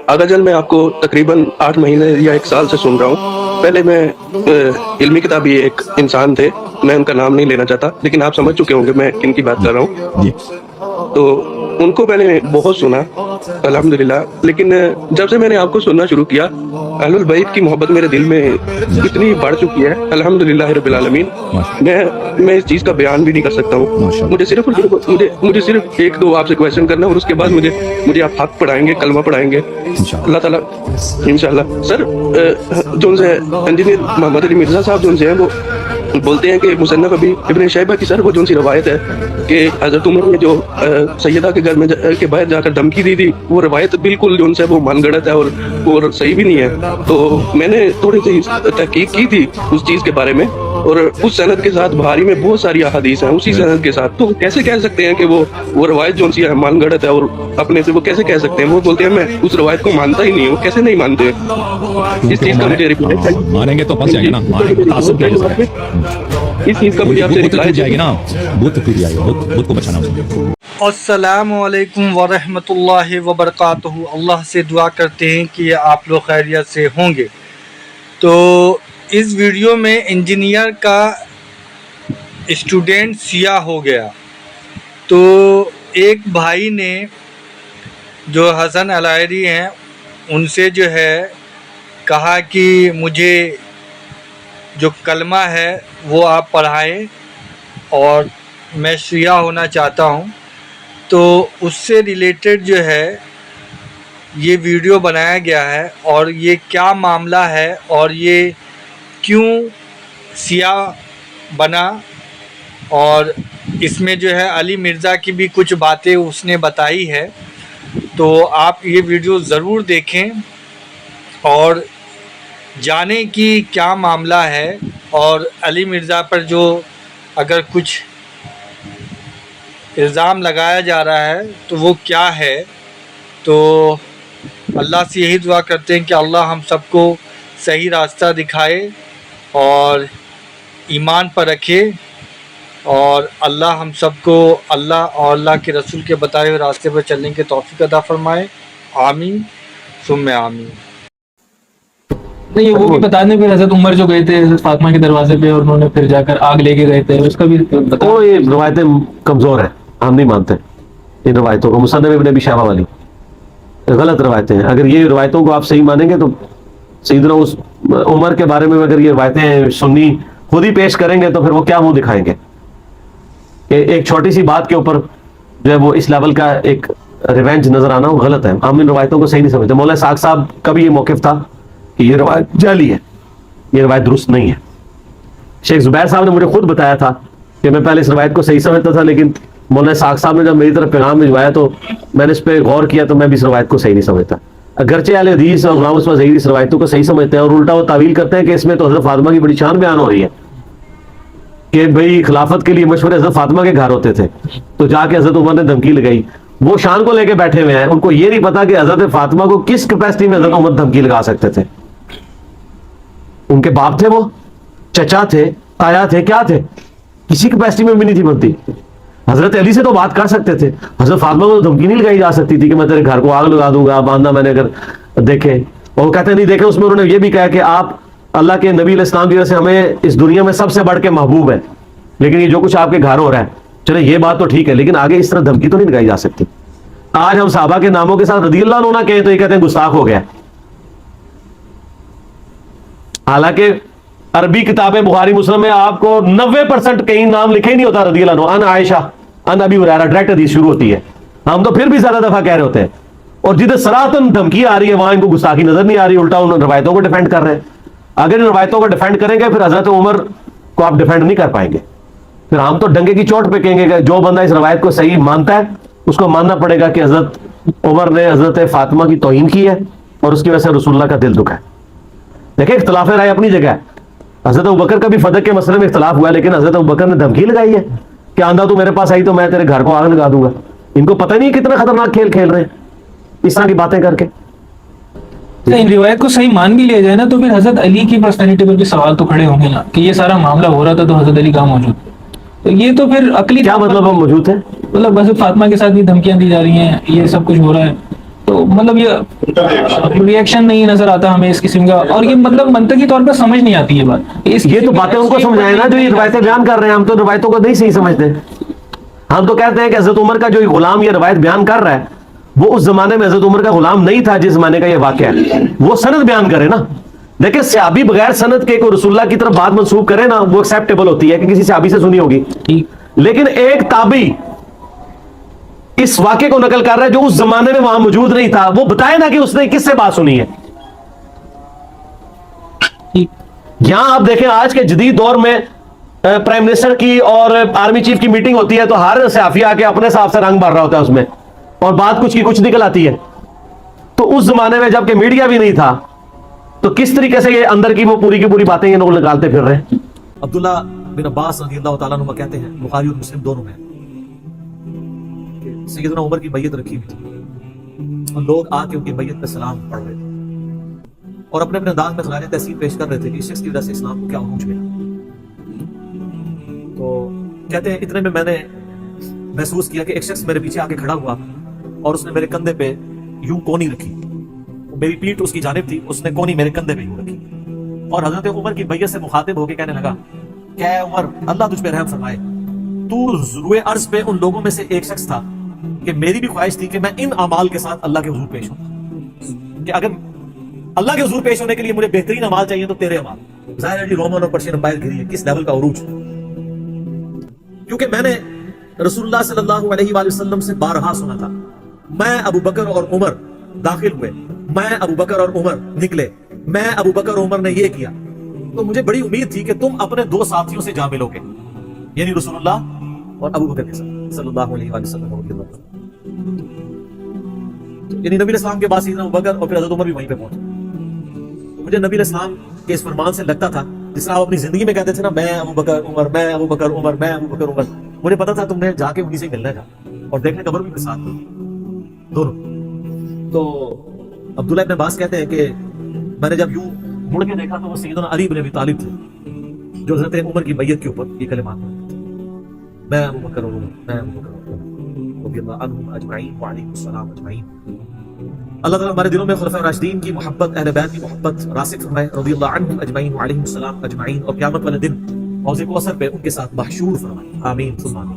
آغا جان، میں آپ کو تقریباً 8 مہینے یا 1 سال سے سن رہا ہوں۔ پہلے میں علمی کتابی ایک انسان تھے، میں ان کا نام نہیں لینا چاہتا، لیکن آپ سمجھ چکے ہوں گے میں کن کی بات کر رہا ہوں۔ تو ان کو میں نے بہت سنا الحمدللہ، لیکن جب سے میں نے آپ کو سننا شروع کیا، اہل البیت کی محبت میرے دل میں اتنی بڑھ چکی ہے الحمدللہ رب العالمین، میں اس چیز کا بیان بھی نہیں کر سکتا ہوں۔ مجھے صرف 1-2 آپ سے کویشچن کرنا ہے، اور اس کے بعد مجھے آپ حق پڑھائیں گے، کلمہ پڑھائیں گے اللہ تعالیٰ انشاءاللہ۔ سر، جو سے انجینئر محمد علی مرزا صاحب جو سے ہیں، وہ بولتے ہیں کہ مصنف ابن شیبہ کی سر وہ جو سی روایت ہے کہ حضرت عمر نے جو سیدہ کے گھر میں کے باہر جا کر دھمکی دی تھی، وہ روایت بالکل جو سے وہ من گڑت ہے اور صحیح بھی نہیں ہے۔ تو میں نے تھوڑی سی تحقیق کی تھی اس چیز کے بارے میں، اور اس سند کے ساتھ بخاری میں بہت ساری احادیث ہیں اسی سند کے ساتھ، تو کیسے کہہ سکتے ہیں کہ وہ روایت جو سی ہے من گڑت ہے، اور اپنے سے وہ کیسے کہہ سکتے ہیں؟ وہ بولتے ہیں میں اس روایت کو مانتا ہی نہیں ہوں۔ کیسے نہیں مانتے؟ اس چیز کا مجھے مانیں گے تو پھنس جائے گا نا، تعصب کیا جائے گا، اس چیز کا مجھے آپ سے رپلائی جائے گی نا، بت ٹوٹ جائے گا، بت کو بچانا ہوگا۔ السلام علیکم ورحمۃ اللہ وبرکاتہ۔ اللہ سے دعا کرتے ہیں کہ آپ لوگ خیریت سے ہوں گے۔ تو اس ویڈیو میں انجینئر کا اسٹوڈنٹ سیاہ ہو گیا، تو ایک بھائی نے جو حسن الائری ہیں ان سے جو ہے کہا کہ مجھے جو کلمہ ہے وہ آپ پڑھائیں اور میں سیاہ ہونا چاہتا ہوں۔ تو اس سے ریلیٹڈ جو ہے یہ ویڈیو بنایا گیا ہے، اور یہ کیا معاملہ ہے اور یہ کیوں سیاہ بنا، اور اس میں جو ہے علی مرزا کی بھی کچھ باتیں اس نے بتائی ہے۔ تو آپ یہ ویڈیو ضرور دیکھیں اور جانیں کہ کیا معاملہ ہے، اور علی مرزا پر جو اگر کچھ الزام لگایا جا رہا ہے تو وہ کیا ہے۔ تو اللہ سے یہی دعا کرتے ہیں کہ اللہ ہم سب کو صحیح راستہ دکھائے اور ایمان پر رکھے، اور اللہ ہم سب کو اللہ اور اللہ کے رسول کے بتائے ہوئے راستے پر چلنے کے توفیق عطا فرمائے، آمین ثم آمین۔ نہیں، وہ بھی بتانے پہ حضرت عمر جو گئے تھے حضرت فاطمہ کے دروازے پہ، اور انہوں نے پھر جا کر آگ لے کے گئے تھے، اس کا بھی بتا۔ وہ یہ روایتیں کمزور ہیں، ہم نہیں مانتے ان روایتوں کو۔ مصنف ابن ابی شیبہ والی غلط روایتیں ہیں۔ اگر یہ روایتوں کو آپ صحیح مانیں گے تو سیدنا اس عمر کے بارے میں اگر یہ روایتیں سنی خود ہی پیش کریں گے تو پھر وہ کیا منہ دکھائیں گے کہ ایک چھوٹی سی بات کے اوپر جو ہے وہ اس لیول کا ایک ریونج نظر آنا وہ غلط ہے۔ ہم ان روایتوں کو صحیح نہیں سمجھتے۔ مولانا اسحاق صاحب کا بھی یہ موقف تھا کہ یہ روایت جعلی ہے، یہ روایت درست نہیں ہے۔ شیخ زبیر صاحب نے مجھے خود بتایا تھا کہ میں پہلے اس روایت کو صحیح سمجھتا تھا، لیکن مولانا اسحاق صاحب نے جب میری طرف پیغام بھجوایا تو میں نے اس پہ غور کیا تو میں بھی اس روایت کو صحیح نہیں سمجھتا۔ اگرچہ اہل حدیث اور غلام عثمان ظہیر اس روایتوں کو صحیح سمجھتے ہیں، اور الٹا وہ تعویل کرتے ہیں کہ اس میں تو حضرت فاطمہ کی بڑی شان بیان ہو رہی ہے کہ بھئی خلافت کے لیے مشورے حضرت فاطمہ کے گھر ہوتے تھے، تو جا کے حضرت عمر نے دھمکی لگائی۔ وہ شان کو لے کے بیٹھے ہوئے ہیں، ان کو یہ نہیں پتا کہ حضرت فاطمہ کو کس کیپیسٹی میں حضرت عمر دھمکی لگا سکتے تھے۔ ان کے باپ تھے، وہ چچا تھے، تایا تھے، کیا تھے، کسی کیپیسٹی میں بھی نہیں تھی بنتی۔ حضرت علی سے تو بات کر سکتے تھے، حضرت فاطمہ کو دھمکی نہیں لگائی جا سکتی تھی کہ میں تیرے گھر کو آگ لگا دوں گا باندھا میں نے اگر دیکھے۔ اور وہ کہتے نہیں دیکھے، اس میں انہوں نے یہ بھی کہا کہ آپ اللہ کے نبی علیہ السلام کی وجہ سے ہمیں اس دنیا میں سب سے بڑھ کے محبوب ہے، لیکن یہ جو کچھ آپ کے گھر ہو رہا ہے چلے یہ بات تو ٹھیک ہے، لیکن آگے اس طرح دھمکی تو نہیں لگائی جا سکتی۔ آج ہم صحابہ کے ناموں کے ساتھ رضی اللہ عنہ نہ کہیں تو یہ کہتے ہیں گستاخ ہو گیا، حالانکہ عربی کتابیں بخاری مسلم میں آپ کو 90% کہیں نام لکھے ہی نہیں ہوتا رضی اللہ عنہ، ان عائشہ ان ابی ہریرہ ڈائریکٹ حدیث شروع ہوتی ہے۔ ہم تو پھر بھی زیادہ دفعہ کہہ رہے ہوتے ہیں، اور جدھر صراحتاً دھمکی آ رہی ہے وہاں ان کو گستاخی نظر نہیں آ رہی، الٹا ان روایتوں کو ڈیفینڈ کر رہے ہیں۔ اگر ان روایتوں کو ڈیفینڈ کریں گے پھر حضرت عمر کو آپ ڈیفینڈ نہیں کر پائیں گے، پھر ہم تو ڈنگے کی چوٹ پہ کہیں گے کہ جو بندہ اس روایت کو صحیح مانتا ہے اس کو ماننا پڑے گا کہ حضرت عمر نے حضرت فاطمہ کی توہین کی ہے اور اس کی وجہ سے رسول اللہ کا دل دکھا ہے۔ دیکھیں اختلاف رائے اپنی جگہ ہے، حضرت ابوبکر کا بھی فدق کے مسئلے میں اختلاف ہوا ہے، لیکن حضرت ابوبکر نے دھمکی لگائی ہے کہ آندھا تو میرے پاس آئی تو میں تیرے گھر کو آگ لگا دوں گا۔ ان کو پتہ نہیں کتنا خطرناک کھیل کھیل رہے ہیں اس طرح کی باتیں کر کے۔ ان روایت کو صحیح مان بھی لیا جائے نا تو پھر حضرت علی کی پرسنالٹی پر بھی سوال تو کھڑے ہوں گے نا کہ یہ سارا معاملہ ہو رہا تھا تو حضرت علی کہاں موجود، تو یہ تو پھر عقلی کیا مطلب ہم موجود ہیں؟ مطلب حضرت فاطمہ کے ساتھ بھی دھمکیاں دی جا رہی ہیں، یہ سب کچھ ہو رہا ہے تو مطلب یہ ریئیکشن نہیں نظر آتا ہمیں اس قسم کا, اور یہ مطلب منطقی طور پہ سمجھ نہیں آتی یہ بات. یہ تو باتیں ان کو سمجھائے نا جو یہ روایتیں بیان کر رہے ہیں, ہم تو روایتوں کو نہیں صحیح سمجھتے. ہم تو کہتے ہیں کہ حضرت عمر کا جو غلام یہ روایت بیان کر رہا ہے وہ اس زمانے میں حضرت عمر کا غلام نہیں تھا جس زمانے کا یہ واقعہ ہے, وہ سند بیان کرے نا. دیکھیں صحابی بغیر سند کے کوئی رسول اللہ کی طرف بات منسوب کرے نا وہ ایکسیپٹیبل ہوتی ہے کہ کسی صحابی سے سنی ہوگی, لیکن ایک تابعی اس واقعے کو نقل کر رہا ہے جو اس زمانے میں وہاں موجود نہیں تھا, وہ بتائے نا کہ اس نے کس سے بات سنی ہے. یہاں آپ دیکھیں آج کے جدید دور میں پرائم منسٹر کی اور آرمی چیف کی میٹنگ ہوتی ہے تو ہر صحافی آ کے اپنے حساب سے رنگ بھر رہا ہوتا ہے اس میں, اور بات کچھ کی کچھ نکل آتی ہے. تو اس زمانے میں جب کہ میڈیا بھی نہیں تھا تو کس طریقے سے یہ اندر کی وہ پوری کی پوری باتیں یہ لوگ نکالتے پھر رہے ہیں. عبداللہ بن عباس رضی اللہ تعالیٰ عنہ کہتے ہیں, بخاری اور مسلم دونوں میں, کہ سیدنا عمر کی بیعت رکھی ہوئی تھی اور لوگ آ کے ان کی بیعت پہ سلام پڑھ رہے تھے اور اپنے اپنے انداز میں خراج تحسین پیش کر رہے تھے کہ اس شخص کی وجہ سے اسلام کو کیا عروج ملا. تو کہتے ہیں اتنے میں میں نے محسوس کیا کہ ایک شخص میرے پیچھے آ کے کھڑا ہوا اور اس نے میرے کندھے پہ یوں کونی رکھی, میری پیٹھ اس کی جانب تھی, اس نے کونی میرے کندھے پہ یوں رکھی اور حضرت عمر کی بیعت سے مخاطب ہو کے کہنے لگا کہ اے عمر اللہ تجھ پہ رحم فرمائے, تو روئے عرض پہ ان لوگوں میں سے ایک شخص تھا کہ میری بھی خواہش تھی کہ میں ان اعمال کے ساتھ اللہ کے حضور پیش ہوں, کہ اگر اللہ کے حضور پیش ہونے کے لیے مجھے بہترین اعمال چاہیے تو تیرے اعمال. ظاہر ہے رومن اور پرشین امپائر گھری ہے, کس لیول کا عروج, کیونکہ میں نے رسول اللہ صلی اللہ علیہ وآلہ وسلم سے بارہا سنا تھا, میں ابو بکر اور عمر داخل ہوئے, میں ابو بکر اور عمر نکلے, میں ابو بکر اور عمر نے یہ کیا. تو مجھے بڑی امید تھی کہ تم اپنے دو ساتھیوں سے جا ملو گے, یعنی رسول اللہ اور ابو بکر کے ساتھ صلی اللہ علیہ وآلہ وسلم. یعنی نبی اسلام کے بعد سیدنا ابو بکر اور پھر حضرت عمر بھی وہیں پہ پہنچے. مجھے نبی اسلام کے اس فرمان سے لگتا تھا جس طرح آپ اپنی زندگی میں کہتے تھے نا, میں ابو بکر عمر, میں ابو بکر عمر, میں ابو بکر عمر, مجھے پتا تھا تم نے جا کے انہیں سے ملنا تھا اور دیکھنے قبر بھی ساتھ دونوں. تو عبداللہ ابن عباس کہتے ہیں کہ میں نے جب یوں مڑ کے دیکھا تو وہ سیدنا علی بن ابی طالب تھے جو حضرت عمر کی بیعت کے اوپر یہ کلمات پڑھتے تھے, میں ابو بکر عمر, میں ابو بکر عمر رضی اللہ عنہم اجمعین وعلیکم السلام اجمعین. اللہ تعالیٰ ہمارے دلوں میں خلفاء راشدین کی محبت, اہل بیت کی محبت راسخ فرمائے رضی اللہ عنہم اجمعین وعلیکم السلام اجمعین, اور قیامت والے دن حوض کوثر پہ ان کے ساتھ محشور فرمائے. آمین ثم آمین.